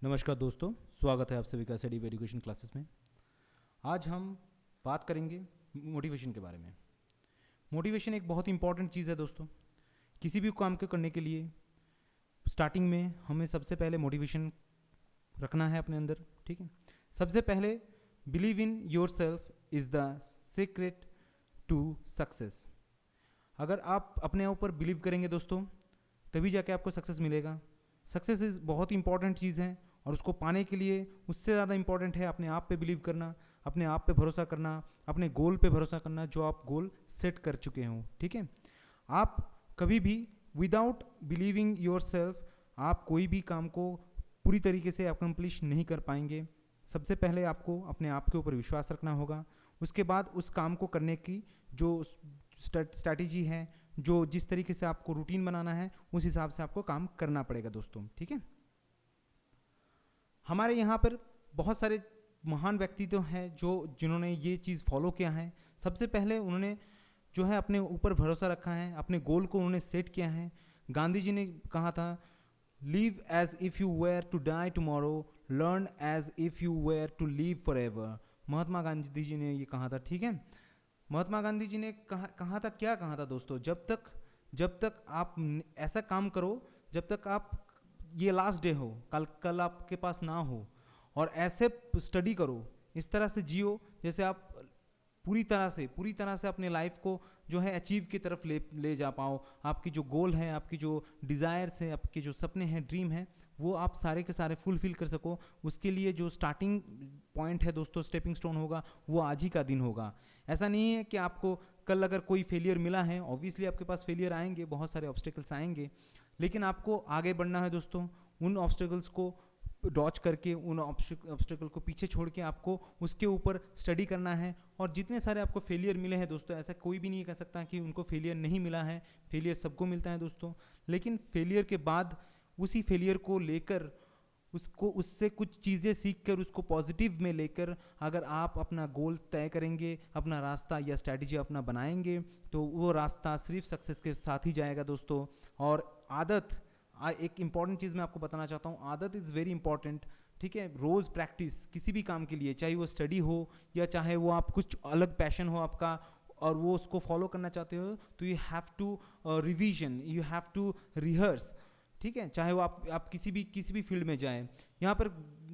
नमस्कार दोस्तों, स्वागत है आप सभी का स्टडी एजुकेशन क्लासेस में। आज हम बात करेंगे मोटिवेशन के बारे में। मोटिवेशन एक बहुत इंपॉर्टेंट चीज़ है दोस्तों। किसी भी काम को करने के लिए स्टार्टिंग में हमें सबसे पहले मोटिवेशन रखना है अपने अंदर, ठीक है। सबसे पहले believe in yourself is the secret to success. अगर आप अपने ऊपर बिलीव करेंगे दोस्तों, तभी जाके आपको सक्सेस मिलेगा। सक्सेस इज़ बहुत इंपॉर्टेंट चीज़ है और उसको पाने के लिए उससे ज़्यादा इंपॉर्टेंट है अपने आप पे बिलीव करना, अपने आप पे भरोसा करना, अपने गोल पे भरोसा करना जो आप गोल सेट कर चुके हों, ठीक है। आप कभी भी विदाउट बिलीविंग योर सेल्फ आप कोई भी काम को पूरी तरीके से अकम्प्लिश नहीं कर पाएंगे। सबसे पहले आपको अपने आप के ऊपर विश्वास रखना होगा। उसके बाद उस काम को करने की जो स्ट्रैटेजी है, जो जिस तरीके से आपको रूटीन बनाना है, उस हिसाब से आपको काम करना पड़ेगा दोस्तों, ठीक है। हमारे यहाँ पर बहुत सारे महान व्यक्ति तो हैं जिन्होंने ये चीज़ फॉलो किया है। सबसे पहले उन्होंने जो है अपने ऊपर भरोसा रखा है, अपने गोल को उन्होंने सेट किया है। गांधी जी ने कहा था, live as if you were to die tomorrow, learn as if you were to live forever. Mahatma Gandhi ji ने ये कहा था, ठीक है। महात्मा गांधी जी ने कहा था, क्या कहा था दोस्तों, जब तक आप ऐसा काम करो जब तक आप ये लास्ट डे हो, कल आपके पास ना हो, और ऐसे स्टडी करो, इस तरह से जियो जैसे आप पूरी तरह से अपने लाइफ को जो है अचीव की तरफ ले जा पाओ। आपकी जो गोल है, आपकी जो डिज़ायर्स है, आपके जो सपने हैं, ड्रीम है, वो आप सारे के सारे फुलफिल कर सको। उसके लिए जो स्टार्टिंग पॉइंट है दोस्तों, स्टेपिंग स्टोन होगा, वो आज ही का दिन होगा। ऐसा नहीं है कि आपको कल अगर कोई फेलियर मिला है, ऑब्वियसली आपके पास फेलियर आएंगे, बहुत सारे ऑब्स्टिकल्स आएंगे, लेकिन आपको आगे बढ़ना है दोस्तों। उन ऑब्स्टिकल्स को डॉच करके, उन ऑब्स्टिकल को पीछे छोड़ के आपको उसके ऊपर स्टडी करना है। और जितने सारे आपको फेलियर मिले हैं दोस्तों, ऐसा कोई भी नहीं कह सकता कि उनको फेलियर नहीं मिला है। फेलियर सबको मिलता है दोस्तों, लेकिन फेलियर के बाद उसी फेलियर को लेकर उससे कुछ चीज़ें सीख कर उसको पॉजिटिव में लेकर अगर आप अपना गोल तय करेंगे, अपना रास्ता या स्ट्रैटेजी अपना बनाएंगे, तो वो रास्ता सिर्फ सक्सेस के साथ ही जाएगा दोस्तों। और आदत, एक इंपॉर्टेंट चीज़ मैं आपको बताना चाहता हूँ, आदत इज़ वेरी इंपॉर्टेंट, ठीक है। रोज़ प्रैक्टिस किसी भी काम के लिए, चाहे वो स्टडी हो या चाहे वो आप कुछ अलग पैशन हो आपका और वो उसको फॉलो करना चाहते हो, तो you have to revision, you have to rehearse, ठीक है। चाहे वो आप किसी भी फील्ड में जाएं। यहाँ पर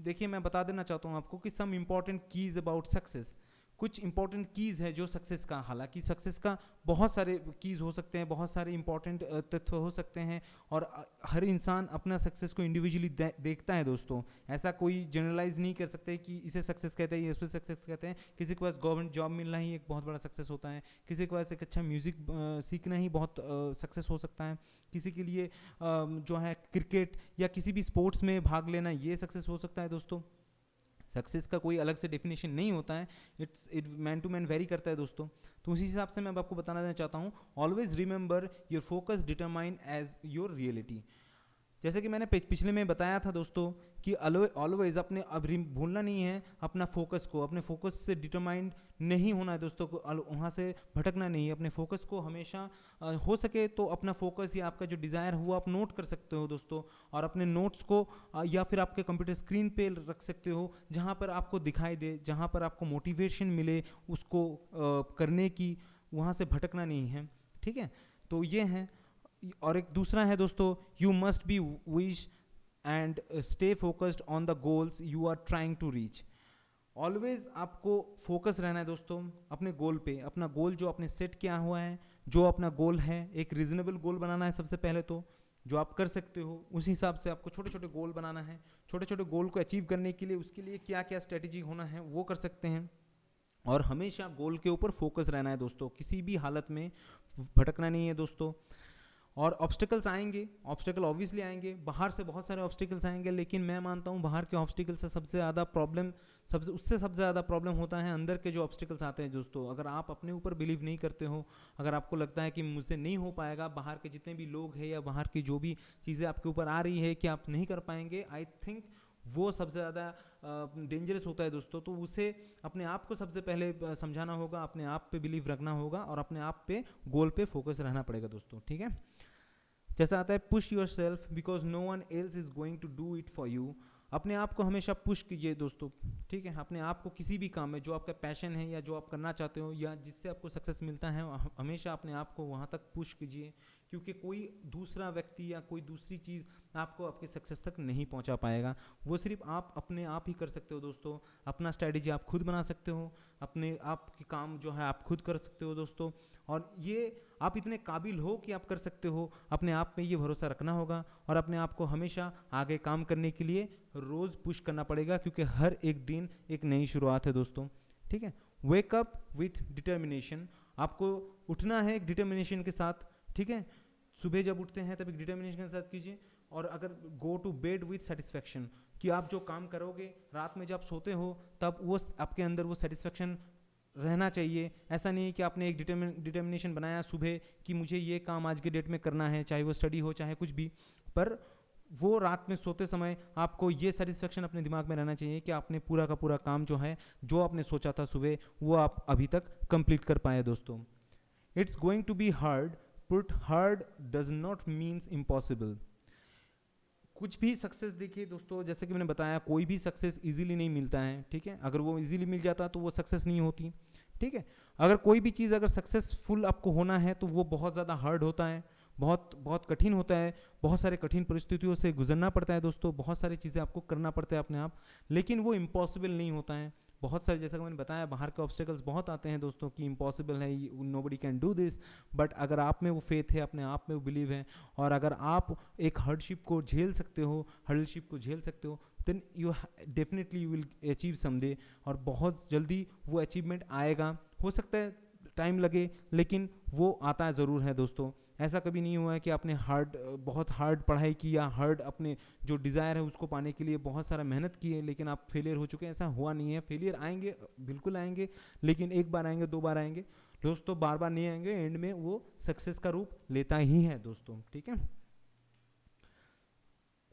देखिए, मैं बता देना चाहता हूँ आपको कि some important keys about success. कुछ इंपॉर्टेंट कीज़ है जो सक्सेस का, हालांकि सक्सेस का बहुत सारे कीज़ हो सकते हैं, बहुत सारे इंपॉर्टेंट तत्व हो सकते हैं, और हर इंसान अपना सक्सेस को इंडिविजुअली देखता है दोस्तों। ऐसा कोई जनरलाइज नहीं कर सकते कि इसे सक्सेस कहते हैं, इसे सक्सेस कहते हैं। किसी के पास गवर्नमेंट जॉब मिलना ही एक बहुत बड़ा सक्सेस होता है, किसी के पास एक अच्छा म्यूज़िक सीखना ही बहुत सक्सेस हो सकता है, किसी के लिए जो है क्रिकेट या किसी भी स्पोर्ट्स में भाग लेना ये सक्सेस हो सकता है दोस्तों। सक्सेस का कोई अलग से डेफिनेशन नहीं होता है, it man to man vary करता है दोस्तों। तो उसी हिसाब से मैं आपको बताना चाहता हूँ, always remember your focus determine as your reality. जैसे कि मैंने पिछले में बताया था दोस्तों कि ऑलवेज अपने अब भूलना नहीं है अपना फोकस को, अपने फोकस से डिटरमाइंड नहीं होना है दोस्तों को, वहाँ से भटकना नहीं है। अपने फोकस को हमेशा हो सके तो अपना फोकस या आपका जो डिज़ायर है वो आप नोट कर सकते हो दोस्तों, और अपने नोट्स को या फिर आपके कंप्यूटर स्क्रीन पे रख सकते हो, जहाँ पर आपको दिखाई दे, जहाँ पर आपको मोटिवेशन मिले उसको करने की, वहाँ से भटकना नहीं है, ठीक है। तो ये है। और एक दूसरा है दोस्तों, you must be wish and stay focused on the goals you are trying to reach. Always आपको फोकस रहना है दोस्तों अपने गोल पे। अपना गोल जो आपने सेट किया हुआ है, जो अपना गोल है, एक रीजनेबल गोल बनाना है सबसे पहले तो, जो आप कर सकते हो। उस हिसाब से आपको छोटे छोटे गोल बनाना है। छोटे छोटे गोल को अचीव करने के लिए उसके लिए क्या क्या स्ट्रेटेजी होना है वो कर सकते हैं, और हमेशा गोल के ऊपर फोकस रहना है दोस्तों, किसी भी हालत में भटकना नहीं है दोस्तों। और ऑब्स्टिकल्स आएंगे, ऑब्स्टिकल ऑब्वियसली आएंगे, बाहर से बहुत सारे ऑब्स्टिकल्स आएंगे, लेकिन मैं मानता हूँ बाहर के ऑब्स्टिकल से सबसे ज़्यादा प्रॉब्लम होता है अंदर के जो ऑब्स्टिकल्स आते हैं दोस्तों। अगर आप अपने ऊपर बिलीव नहीं करते हो, अगर आपको लगता है कि मुझसे नहीं हो पाएगा, बाहर के जितने भी लोग हैं या बाहर की जो भी चीज़ें आपके ऊपर आ रही है कि आप नहीं कर पाएंगे, आई थिंक वो सबसे ज़्यादा डेंजरस होता है दोस्तों। तो उसे अपने आप को सबसे पहले समझाना होगा, अपने आप पे बिलीव रखना होगा, और अपने आप पे गोल पे फोकस रहना पड़ेगा दोस्तों, ठीक है। जैसा आता है, push yourself because no one else is going to do it for you. अपने आप को हमेशा पुश कीजिए दोस्तों, ठीक है। अपने आप को किसी भी काम में जो आपका पैशन है या जो आप करना चाहते हो या जिससे आपको सक्सेस मिलता है, हमेशा अपने आप को वहाँ तक पुश कीजिए, क्योंकि कोई दूसरा व्यक्ति या कोई दूसरी चीज़ आपको आपके सक्सेस तक नहीं पहुंचा पाएगा। वो सिर्फ आप अपने आप ही कर सकते हो दोस्तों। अपना स्ट्रैटेजी आप खुद बना सकते हो, अपने आप के काम जो है आप खुद कर सकते हो दोस्तों। और ये आप इतने काबिल हो कि आप कर सकते हो, अपने आप में ये भरोसा रखना होगा और अपने आप को हमेशा आगे काम करने के लिए रोज़ पुश करना पड़ेगा, क्योंकि हर एक दिन एक नई शुरुआत है दोस्तों, ठीक है। वेक अप विथ डिटर्मिनेशन, आपको उठना है एक डिटर्मिनेशन के साथ, ठीक है। सुबह जब उठते हैं तब एक डिटर्मिनेशन के साथ कीजिए, और अगर go to bed with satisfaction, कि आप जो काम करोगे रात में जब सोते हो तब वो आपके अंदर वो सेटिस्फेक्शन रहना चाहिए। ऐसा नहीं कि आपने एक डिटर्मिनेशन बनाया सुबह कि मुझे ये काम आज के डेट में करना है, चाहे वो स्टडी हो चाहे कुछ भी, पर वो रात में सोते समय आपको ये सेटिस्फेक्शन अपने दिमाग में रहना चाहिए कि आपने पूरा का पूरा काम जो है, जो आपने सोचा था सुबह, वो आप अभी तक कंप्लीट कर पाए दोस्तों। It's going to be hard, but hard does not means impossible. कुछ भी सक्सेस देखिए दोस्तों, जैसे कि मैंने बताया, कोई भी सक्सेस इजीली नहीं मिलता है, ठीक है। अगर वो इजीली मिल जाता तो वो सक्सेस नहीं होती, ठीक है। अगर कोई भी चीज़ अगर सक्सेसफुल आपको होना है तो वो बहुत ज़्यादा हार्ड होता है, बहुत बहुत कठिन होता है, बहुत सारे कठिन परिस्थितियों से गुजरना पड़ता है दोस्तों, बहुत सारी चीज़ें आपको करना पड़ता है अपने आप, लेकिन वो इम्पॉसिबल नहीं होता है। बहुत सारे, जैसा कि मैंने बताया, बाहर के ऑब्स्टेकल्स बहुत आते हैं दोस्तों कि इम्पॉसिबल है, nobody can do this, but अगर आप में वो फेथ है, अपने आप में वो बिलीव है, और अगर आप एक हार्डशिप को झेल सकते हो, हार्डशिप को झेल सकते हो, then you definitely you will achieve someday, और बहुत जल्दी वो अचीवमेंट आएगा। हो सकता है टाइम लगे, लेकिन वो आता ज़रूर है दोस्तों। ऐसा कभी नहीं हुआ है कि आपने बहुत हार्ड पढ़ाई की या हार्ड अपने जो डिज़ायर है उसको पाने के लिए बहुत सारा मेहनत की है, लेकिन आप फेलियर हो चुके हैं, ऐसा हुआ नहीं है। फेलियर आएंगे, बिल्कुल आएंगे, लेकिन एक बार आएंगे, दो बार आएंगे दोस्तों, बार बार नहीं आएंगे। एंड में वो सक्सेस का रूप लेता ही है दोस्तों, ठीक है।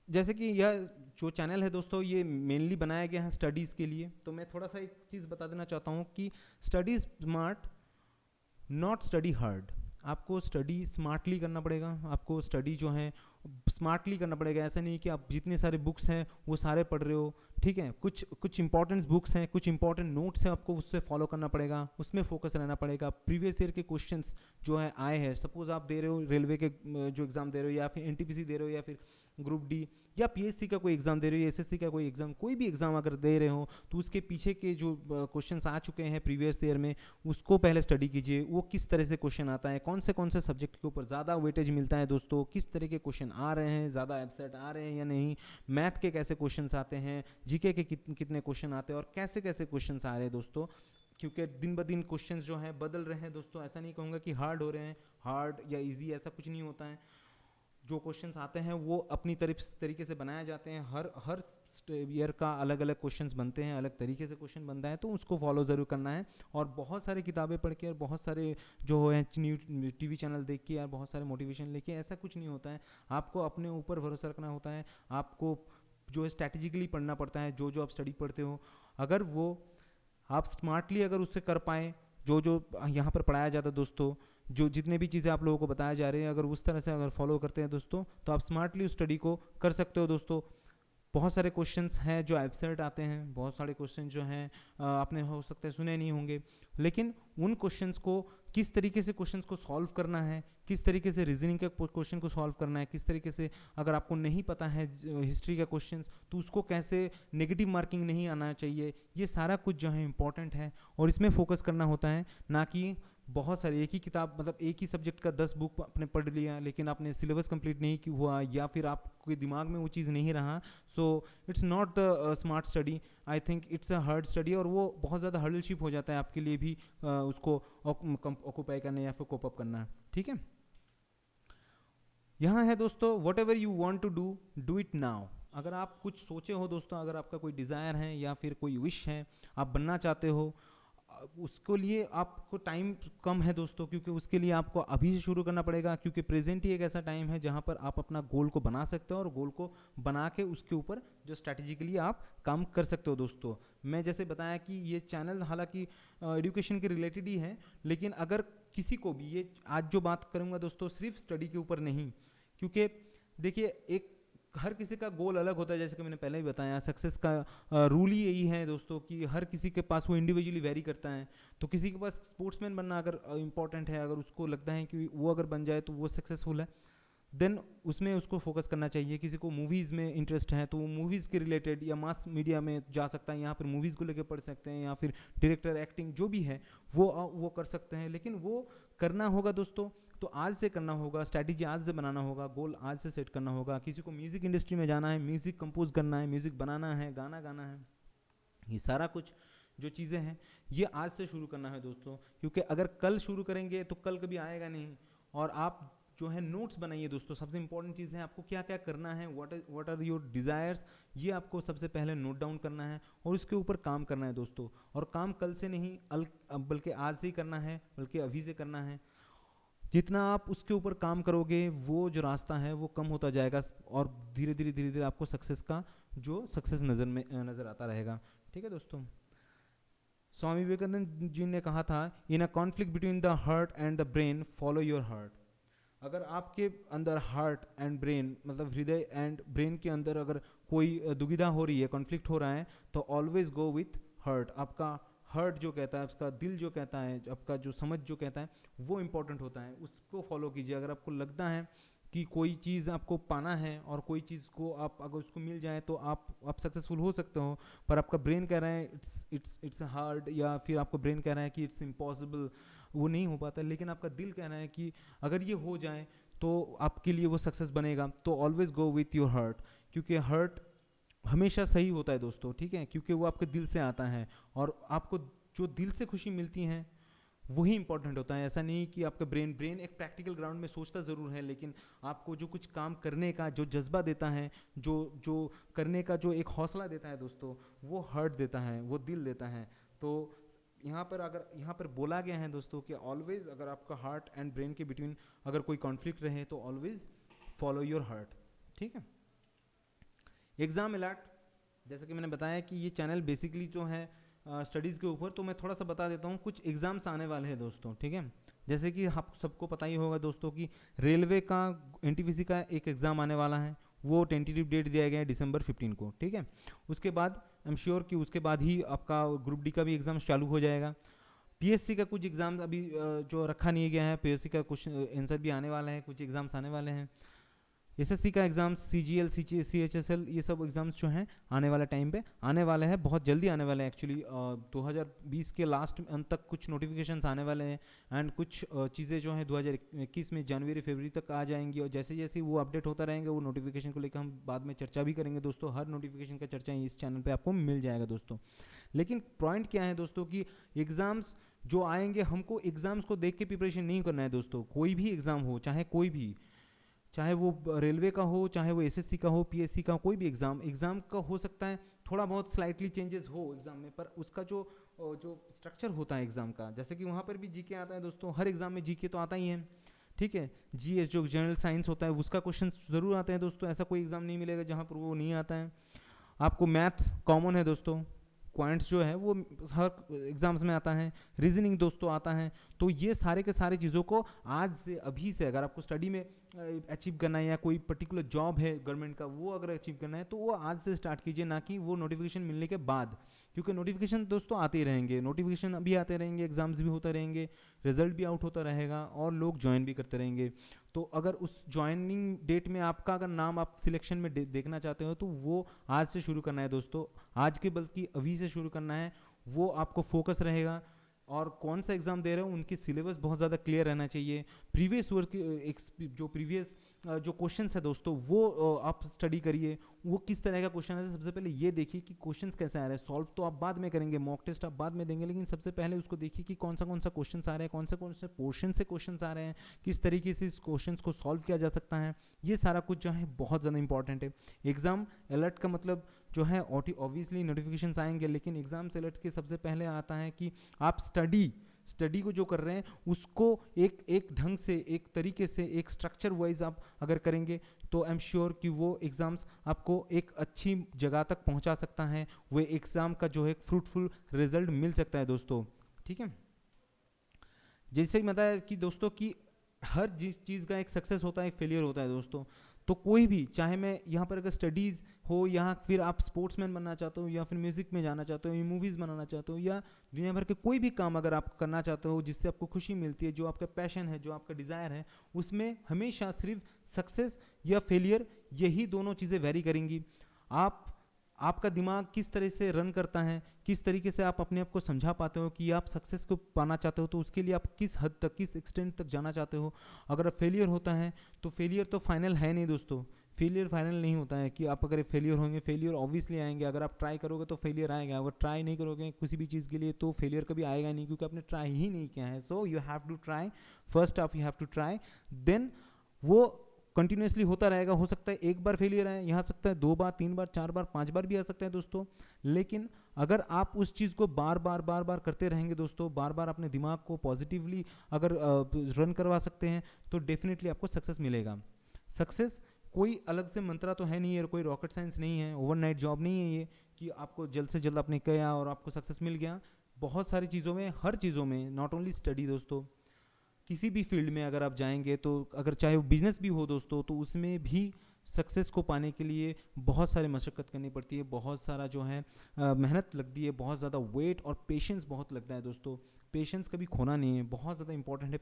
जैसे कि यह जो चैनल है दोस्तों, ये मेनली बनाया गया है स्टडीज़ के लिए, तो मैं थोड़ा सा एक चीज़ बता देना चाहता हूँ कि study smart, not study hard. आपको स्टडी स्मार्टली करना पड़ेगा, आपको स्टडी जो है स्मार्टली करना पड़ेगा। ऐसा नहीं कि आप जितने सारे बुक्स हैं वो सारे पढ़ रहे हो, ठीक है। कुछ इंपॉर्टेंट बुक्स हैं, कुछ इंपॉर्टेंट नोट्स हैं, आपको उससे फॉलो करना पड़ेगा, उसमें फोकस रहना पड़ेगा। प्रीवियस ईयर के क्वेश्चंस जो है आए हैं, सपोज आप दे रहे हो रेलवे के जो एग्ज़ाम दे रहे हो, या फिर एनटीपीसी दे रहे हो, या फिर ग्रुप डी, या पीएससी का कोई एग्ज़ाम दे रहे हो, एसएससी का कोई एग्ज़ाम, कोई भी एग्ज़ाम अगर दे रहे हो, तो उसके पीछे के जो क्वेश्चंस आ चुके हैं प्रीवियस ईयर में, उसको पहले स्टडी कीजिए। वो किस तरह से क्वेश्चन आता है, कौन से सब्जेक्ट के ऊपर ज़्यादा वेटेज मिलता है दोस्तों, किस तरह के क्वेश्चन आ रहे हैं, ज़्यादा एब्सेट आ रहे हैं या नहीं, मैथ के कैसे क्वेश्चन आते हैं, जीके के कितने क्वेश्चन आते हैं, और कैसे कैसे क्वेश्चन आ रहे हैं दोस्तों, क्योंकि दिन ब दिन क्वेश्चन जो हैं बदल रहे हैं दोस्तों। ऐसा नहीं कहूँगा कि हार्ड हो रहे हैं, हार्ड या ईजी, ऐसा कुछ नहीं होता है। जो क्वेश्चंस आते हैं वो अपनी तरीके से बनाए जाते हैं, हर ईयर का अलग अलग क्वेश्चंस बनते हैं, अलग तरीके से क्वेश्चन बनता है, तो उसको फॉलो ज़रूर करना है। और बहुत सारी किताबें पढ़ के और बहुत सारे जो है न्यू टीवी चैनल देख के, यार बहुत सारे मोटिवेशन लेके, ऐसा कुछ नहीं होता है। आपको अपने ऊपर भरोसा रखना होता है, आपको जो है स्ट्रैटेजिकली पढ़ना पड़ता है। जो आप स्टडी पढ़ते हो, अगर वो आप स्मार्टली अगर उससे कर पाएँ, जो यहाँ पर पढ़ाया जाता है दोस्तों, जो जितने भी चीज़ें आप लोगों को बताया जा रहे हैं, अगर उस तरह से अगर फॉलो करते हैं दोस्तों, तो आप स्मार्टली उस स्टडी को कर सकते हो दोस्तों। बहुत सारे क्वेश्चंस हैं जो एब्सर्ड आते हैं, बहुत सारे क्वेश्चन जो हैं आपने हो सकता है सुने नहीं होंगे, लेकिन उन क्वेश्चंस को किस तरीके से क्वेश्चंस को सॉल्व करना है, किस तरीके से रीजनिंग के क्वेश्चन को सॉल्व करना है, किस तरीके से, अगर आपको नहीं पता है हिस्ट्री का क्वेश्चंस, तो उसको कैसे नेगेटिव मार्किंग नहीं आना चाहिए, ये सारा कुछ जो है इंपॉर्टेंट है, और इसमें फोकस करना होता है। ना कि बहुत सारे एक ही किताब, मतलब एक ही सब्जेक्ट का 10 बुक आपने पढ़ लिया, लेकिन आपने सिलेबस कंप्लीट नहीं हुआ, या फिर आपके दिमाग में वो चीज़ नहीं रहा, so it's not the smart study, I think it's a hard study, और वो बहुत ज़्यादा हर्डलशिप हो जाता है आपके लिए भी उसको ऑक्यूपाई करना या फिर कोप अप करना, ठीक है। यहाँ है दोस्तों, whatever you want to do it now. अगर आप कुछ सोचे हो दोस्तों, अगर आपका कोई डिज़ायर है या फिर कोई विश है, आप बनना चाहते हो, उसके लिए आपको टाइम कम है दोस्तों, क्योंकि उसके लिए आपको अभी से शुरू करना पड़ेगा, क्योंकि प्रेजेंट ही एक ऐसा टाइम है जहां पर आप अपना गोल को बना सकते हो, और गोल को बना के उसके ऊपर जो स्ट्रैटेजिकली आप काम कर सकते हो दोस्तों। मैं जैसे बताया कि ये चैनल हालांकि एजुकेशन के रिलेटेड ही है, लेकिन अगर किसी को भी, ये आज जो बात करूँगा दोस्तों सिर्फ स्टडी के ऊपर नहीं, क्योंकि देखिए एक हर किसी का गोल अलग होता है, जैसे कि मैंने पहले ही बताया, सक्सेस का रूल ही यही है दोस्तों कि हर किसी के पास वो इंडिविजुअली वेरी करता है। तो किसी के पास स्पोर्ट्समैन बनना अगर इम्पॉर्टेंट है, अगर उसको लगता है कि वो अगर बन जाए तो वो सक्सेसफुल है, देन उसमें उसको फोकस करना चाहिए। किसी को मूवीज़ में इंटरेस्ट है तो वो मूवीज़ के रिलेटेड या मास मीडिया में जा सकता है, यहाँ पर मूवीज़ को लेकर पढ़ सकते हैं, या फिर डायरेक्टर एक्टिंग जो भी है वो कर सकते हैं। लेकिन वो करना होगा दोस्तों तो आज से करना होगा, स्ट्रैटेजी आज से बनाना होगा, गोल आज से सेट करना होगा। किसी को म्यूज़िक इंडस्ट्री में जाना है, म्यूज़िक कंपोज करना है, म्यूज़िक बनाना है, गाना गाना है, ये सारा कुछ जो चीज़ें हैं ये आज से शुरू करना है दोस्तों, क्योंकि अगर कल शुरू करेंगे तो कल कभी आएगा नहीं। और आप जो है नोट्स बनाइए दोस्तों, सबसे इंपॉर्टेंट चीज़ है आपको क्या क्या करना है, व्हाट आर योर डिज़ायर्स, ये आपको सबसे पहले नोट डाउन करना है और उसके ऊपर काम करना है दोस्तों। और काम कल से नहीं बल्कि आज से ही करना है, बल्कि अभी से करना है। जितना आप उसके ऊपर काम करोगे वो जो रास्ता है वो कम होता जाएगा और धीरे धीरे आपको सक्सेस का जो सक्सेस नज़र आता रहेगा। ठीक है दोस्तों, स्वामी विवेकानंद जी ने कहा था, in a conflict between the heart and the brain follow your heart. अगर आपके अंदर हार्ट एंड ब्रेन मतलब हृदय एंड ब्रेन के अंदर अगर कोई दुविधा हो रही है, कॉन्फ्लिक्ट हो रहा है, तो ऑलवेज गो विथ हार्ट। आपका हार्ट जो कहता है, उसका दिल जो कहता है, आपका जो समझ जो कहता है वो इंपॉर्टेंट होता है, उसको फॉलो कीजिए। अगर आपको लगता है कि कोई चीज़ आपको पाना है और कोई चीज़ को आप अगर उसको मिल जाए तो आप सक्सेसफुल हो सकते हो, पर आपका ब्रेन कह रहा है इट्स हार्ड, या फिर आपका ब्रेन कह रहा है कि इट्स इम्पॉसिबल, वो नहीं हो पाता। लेकिन आपका दिल कह रहा है कि अगर ये हो जाए तो आपके लिए वो सक्सेस बनेगा। तो always go with your heart, क्योंकि हार्ट हमेशा सही होता है दोस्तों। ठीक है, क्योंकि वो आपके दिल से आता है और आपको जो दिल से खुशी मिलती है वही इंपॉर्टेंट होता है। ऐसा नहीं कि आपका ब्रेन एक प्रैक्टिकल ग्राउंड में सोचता ज़रूर है, लेकिन आपको जो कुछ काम करने का जो जज्बा देता है, जो करने का जो एक हौसला देता है दोस्तों, वो हार्ट देता है, वो दिल देता है। तो यहाँ पर बोला गया है दोस्तों कि ऑलवेज अगर आपका हार्ट एंड ब्रेन के बिटवीन अगर कोई कॉन्फ्लिक्ट रहे तो ऑलवेज फॉलो योर हार्ट। ठीक है, एग्ज़ाम अलर्ट, जैसे कि मैंने बताया कि ये चैनल बेसिकली जो है स्टडीज़ के ऊपर, तो मैं थोड़ा सा बता देता हूँ। कुछ एग्ज़ाम्स आने वाले हैं दोस्तों। ठीक है, जैसे कि आप सबको पता ही होगा दोस्तों कि रेलवे का एनटीपीसी का एक एग्ज़ाम आने वाला है, वो टेंटेटिव डेट दिया गया है December 15 को। ठीक है, उसके बाद आई एम श्योर कि उसके बाद ही आपका ग्रुप डी का भी एग्ज़ाम चालू हो जाएगा। पीएससी का कुछ एग्ज़ाम अभी जो रखा नहीं गया है, पीएससी का कुछ आंसर भी आने वाला है, कुछ एग्ज़ाम्स आने वाले हैं। एसएससी का एग्ज़ाम, सीजीएल, सीएचएसएल, ये सब एग्ज़ाम्स जो हैं आने वाले टाइम पे आने वाले हैं, बहुत जल्दी आने वाले हैं। एक्चुअली 2020 के लास्ट अंत तक कुछ नोटिफिकेशंस आने वाले हैं, एंड कुछ चीज़ें जो हैं 2021 में जनवरी फरवरी तक आ जाएंगी। और जैसे जैसे वो अपडेट होता रहेंगे, वो नोटिफिकेशन को लेकर हम बाद में चर्चा भी करेंगे दोस्तों। हर नोटिफिकेशन का चर्चा इस चैनल पर आपको मिल जाएगा दोस्तों। लेकिन पॉइंट क्या है दोस्तों कि एग्ज़ाम्स जो आएंगे, हमको एग्ज़ाम्स को देख के प्रिपरेशन नहीं करना है दोस्तों। कोई भी एग्ज़ाम हो, चाहे कोई भी, चाहे वो रेलवे का हो, चाहे वो एसएससी का हो, पीएससी का, कोई भी एग्ज़ाम का हो सकता है थोड़ा बहुत स्लाइटली चेंजेस हो एग्ज़ाम में, पर उसका जो स्ट्रक्चर होता है एग्ज़ाम का, जैसे कि वहाँ पर भी जीके आता है दोस्तों। हर एग्ज़ाम में जीके तो आता ही है। ठीक है, जीएस जो जनरल साइंस होता है उसका क्वेश्चन ज़रूर आते हैं दोस्तों। ऐसा कोई एग्ज़ाम नहीं मिलेगा जहाँ पर वो नहीं आता है। आपको मैथ्स कॉमन है दोस्तों, क्वांट्स जो है वो हर एग्ज़ाम्स में आता है, रीजनिंग दोस्तों आता है। तो ये सारे के सारे चीज़ों को आज से, अभी से, अगर आपको स्टडी में अचीव करना है या कोई पर्टिकुलर जॉब है गवर्नमेंट का वो अगर अचीव करना है, तो वो आज से स्टार्ट कीजिए, ना कि वो नोटिफिकेशन मिलने के बाद। क्योंकि नोटिफिकेशन दोस्तों आते ही रहेंगे, नोटिफिकेशन अभी आते रहेंगे, एग्ज़ाम्स भी होते रहेंगे, रिजल्ट भी आउट होता रहेगा और लोग ज्वाइन भी करते रहेंगे। तो अगर उस ज्वाइनिंग डेट में आपका अगर नाम आप सिलेक्शन में देखना चाहते हो, तो वो आज से शुरू करना है दोस्तों, आज के बल्कि अभी से शुरू करना है। वो आपको फोकस रहेगा। और कौन सा एग्ज़ाम दे रहे हो उनकी सिलेबस बहुत ज़्यादा क्लियर रहना चाहिए। प्रीवियस ईयर की जो प्रीवियस जो क्वेश्चन है दोस्तों, वो आप स्टडी करिए, वो किस तरह का क्वेश्चन है। सबसे पहले ये देखिए कि क्वेश्चन कैसे आ रहे हैं। सॉल्व तो आप बाद में करेंगे, मॉक टेस्ट आप बाद में देंगे, लेकिन सबसे पहले उसको देखिए कि कौन सा क्वेश्चन आ रहे हैं, कौन से पोर्शन से क्वेश्चन आ रहे हैं, किस तरीके से इस क्वेश्चन को सॉल्व किया जा सकता है। ये सारा कुछ जो है बहुत ज़्यादा इंपॉर्टेंट है। एग्ज़ाम अलर्ट का मतलब जो है ऑब्वियसली नोटिफिकेशंस आएंगे, लेकिन एग्ज़ाम अलर्ट के सबसे पहले आता है कि आप स्टडी को जो कर रहे हैं उसको एक ढंग से, एक तरीके से, एक स्ट्रक्चर वाइज आप अगर करेंगे तो आई एम श्योर कि वो एग्ज़ाम्स आपको एक अच्छी जगह तक पहुंचा सकता है। वो एग्ज़ाम का जो है फ्रूटफुल रिजल्ट मिल सकता है दोस्तों। ठीक है, जैसे ही बताया कि दोस्तों कि हर जिस चीज़ का एक सक्सेस होता है, एक फेलियर होता है दोस्तों। तो कोई भी, चाहे मैं यहाँ पर अगर स्टडीज़ हो या फिर आप स्पोर्ट्समैन बनना चाहते हो या फिर म्यूज़िक में जाना चाहते हो या मूवीज़ बनाना चाहते हो या दुनिया भर के कोई भी काम अगर आप करना चाहते हो जिससे आपको खुशी मिलती है, जो आपका पैशन है, जो आपका डिज़ायर है, उसमें हमेशा सिर्फ सक्सेस या फेलियर यही दोनों चीज़ें वेरी करेंगी। आपका दिमाग किस तरह से रन करता है, किस तरीके से आप अपने आप को समझा पाते हो कि आप सक्सेस को पाना चाहते हो, तो उसके लिए आप किस हद तक, किस एक्सटेंट तक जाना चाहते हो। अगर फेलियर होता है तो फेलियर तो फाइनल है नहीं दोस्तों, फेलियर फाइनल नहीं होता है कि आप अगर फेलियर होंगे, फेलियर ऑब्वियसली आएंगे। अगर आप ट्राई करोगे तो फेलियर आएगा, अगर ट्राई नहीं करोगे किसी भी चीज़ के लिए तो फेलियर कभी आएगा नहीं, क्योंकि आपने ट्राई ही नहीं किया है। So you have to try, first आप you have to try, then वो कंटिन्यूसली होता रहेगा। हो सकता है एक बार फेलियर आए, यहाँ सकता है 2 बार, 3 बार, 4 बार, 5 बार भी आ सकता है दोस्तों। लेकिन अगर आप उस चीज़ को बार बार करते रहेंगे दोस्तों, बार बार अपने दिमाग को पॉजिटिवली अगर रन करवा सकते हैं तो डेफिनेटली आपको सक्सेस मिलेगा। सक्सेस कोई अलग से मंत्रा तो है नहीं है, कोई रॉकेट साइंस नहीं है, ओवरनाइट जॉब नहीं है ये कि आपको जल्द से जल्द आपने किया और आपको सक्सेस मिल गया। बहुत सारी चीज़ों में, हर चीज़ों में, नॉट ओनली स्टडी दोस्तों, किसी भी फील्ड में अगर आप जाएंगे तो अगर चाहे वो बिजनेस भी हो दोस्तों, तो उसमें भी सक्सेस को पाने के लिए बहुत सारी मशक्क़त करनी पड़ती है, बहुत सारा जो है मेहनत लगती है, बहुत ज़्यादा वेट और पेशेंस बहुत लगता है दोस्तों। पेशेंस कभी खोना नहीं है, बहुत ज़्यादा इंपॉर्टेंट है।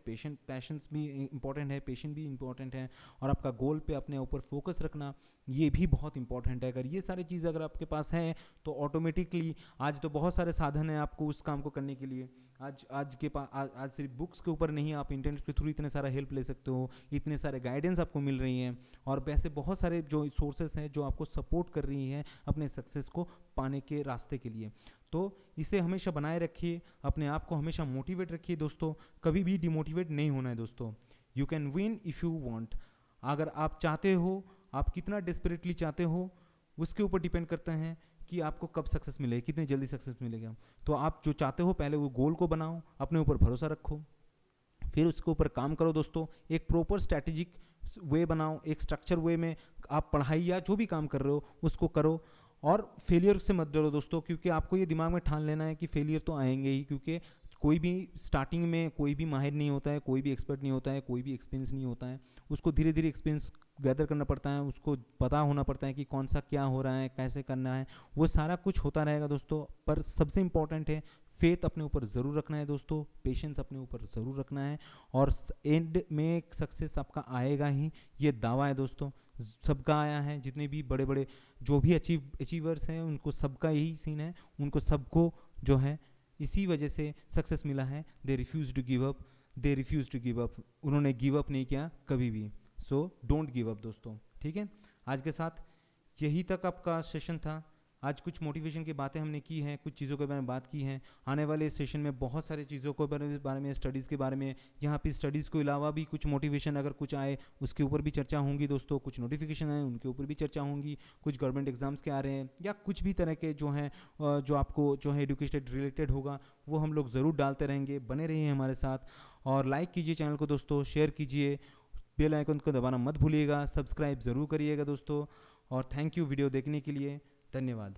पैशंस भी इंपॉर्टेंट है, पेशेंस भी इंपॉर्टेंट है, और आपका गोल पे अपने ऊपर फोकस रखना ये भी बहुत इंपॉर्टेंट है। अगर ये सारी चीज़ अगर आपके पास है तो ऑटोमेटिकली, आज तो बहुत सारे साधन हैं आपको उस काम को करने के लिए। आज सिर्फ बुक्स के ऊपर नहीं, आप इंटरनेट के थ्रू इतने सारा हेल्प ले सकते हो, इतने सारे गाइडेंस आपको मिल रही हैं, और वैसे बहुत सारे जो सोर्सेस हैं जो आपको सपोर्ट कर रही हैं अपने सक्सेस को पाने के रास्ते के लिए। तो इसे हमेशा बनाए रखिए, अपने आप को हमेशा मोटिवेट रखिए दोस्तों, कभी भी डिमोटिवेट नहीं होना है दोस्तों। You can win if you want. अगर आप चाहते हो, आप कितना डेस्परेटली चाहते हो, उसके ऊपर डिपेंड करता है कि आपको कब सक्सेस मिलेगी, कितनी जल्दी सक्सेस मिलेगा। तो आप जो चाहते हो पहले वो गोल को बनाओ, अपने ऊपर भरोसा रखो, फिर उसके ऊपर काम करो दोस्तों। एक प्रॉपर स्ट्रैटेजिक वे बनाओ, एक स्ट्रक्चर वे में आप पढ़ाई या जो भी काम कर रहे हो उसको करो, और फेलियर से मत डरो दोस्तों, क्योंकि आपको ये दिमाग में ठान लेना है कि फेलियर तो आएंगे ही, क्योंकि कोई भी स्टार्टिंग में कोई भी माहिर नहीं होता है, कोई भी एक्सपर्ट नहीं होता है, कोई भी एक्सपीरियंस नहीं होता है। उसको धीरे धीरे एक्सपीरियंस गैदर करना पड़ता है, उसको पता होना पड़ता है कि कौन सा क्या हो रहा है, कैसे करना है, वो सारा कुछ होता रहेगा दोस्तों। पर सबसे इम्पॉर्टेंट है फेथ अपने ऊपर ज़रूर रखना है दोस्तों, पेशेंस अपने ऊपर ज़रूर रखना है, और एंड में सक्सेस आपका आएगा ही, ये दावा है दोस्तों। सबका आया है, जितने भी बड़े बड़े जो भी अचीवर्स हैं उनको सबका यही सीन है, उनको सबको जो है इसी वजह से सक्सेस मिला है। They refuse to give up, they refuse to give up, उन्होंने गिव अप नहीं किया कभी भी। सो डोंट गिव अप दोस्तों, ठीक है। आज के साथ यही तक आपका सेशन था। आज कुछ मोटिवेशन की बातें हमने की हैं, कुछ चीज़ों के बारे में बात की हैं। आने वाले सेशन में बहुत सारे चीज़ों के बारे में, स्टडीज़ के बारे में, यहाँ पे स्टडीज़ के अलावा भी कुछ मोटिवेशन अगर कुछ आए उसके ऊपर भी चर्चा होंगी दोस्तों। कुछ नोटिफिकेशन आए उनके ऊपर भी चर्चा होंगी, कुछ गवर्नमेंट एग्जाम्स के आ रहे हैं, या कुछ भी तरह के जो हैं जो आपको जो है एजुकेशन रिलेटेड होगा वो हम लोग ज़रूर डालते रहेंगे। बने रहिए हमारे साथ, और लाइक कीजिए चैनल को दोस्तों, शेयर कीजिए, बेल आइकन को दबाना मत भूलिएगा, सब्सक्राइब ज़रूर करिएगा दोस्तों। और थैंक यू वीडियो देखने के लिए, धन्यवाद।